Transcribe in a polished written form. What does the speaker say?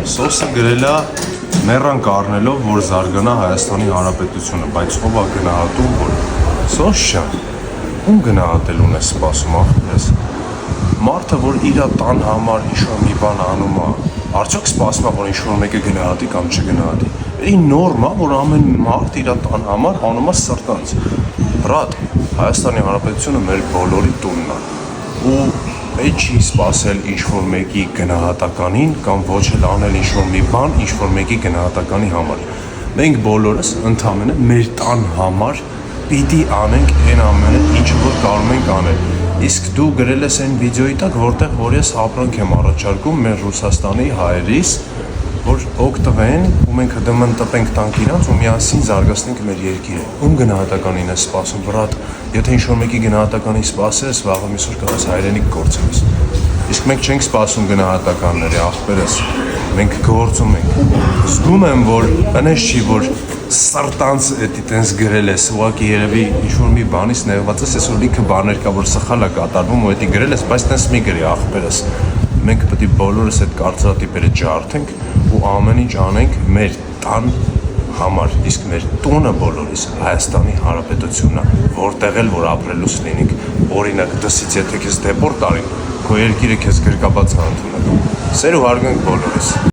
Սոսը գրել է մեռանք առնելով, որ զարգանա Հայաստանի Հանրապետությունը, բայց ով է գնահատում, որ Սոս ջան, ում գնահատելուն է սպասում ախպերս։ Մարդը, որ իր տան համար ինչ-որ մի բան անում է, արդյոք սպասում է, որ ինչ-որ մեկը գնահատի կամ չգնահատի։ Այն նորմա, որ ամեն մարդ իր տան համար անում է սրտանց։ Բրատ, Հայաստանի Հանրապետությունը մեր բոլորի տունն է։ Ու այդ չի սպասել ինչ-որ մեկի գնահատականին կամ ոչ էլ անել ինչ-որ մի բան ինչ-որ մեկի գնահատականի համար։ Մենք բոլորս ընդամենը մեր տան համար պիտի անենք այն ամենը, ինչը որ կարող ենք անել։ Իսկ դու գրել ես այն վիդեոյի տակ, որտեղ որ ես ապրանք եմ առաջարկում մեր Ռուսաստանի հայերիս, որ օգտվեն ու մենք դմն տպենք տանք իրանց ու միասին զարգացնենք մեր երկիրը։ Ում գնահատականին ես սպասում, բրատ, եթե ինչ-որ մեկի գնահատականին սպասես, վաղը միսօր կգաս հայրենիք կորցնես։ Իսկ մենք չենք սպասում գնահատականների, ախպերս, մենք գործում ենք։ Զգում եմ, որ բնես չի, որ սրտանց տենց գրել ես, ուղղակի երևի ինչ-որ մի բանից նեղված ես, այսօր լիքը բաներ կա, որ սխալ է կատարվում ու էդի գրել ես, բայց տենց մի գրի, ախպերս։ Մենք պետք է բոլորս այդ կարծրատիպերը ջարդենք ու ամեն ինչ անենք մեր տան համար, իսկ մեր տունը բոլորիս Հայաստանի Հանրապետությունն է, որտեղ էլ որ ապրելուց լինենք։ Օրինակ, դսից եթե քեզ դեպորտ արին, քո երկիրը քեզ գրկաբաց է ընդունել։ Սեր ու հարգանք բոլորիս։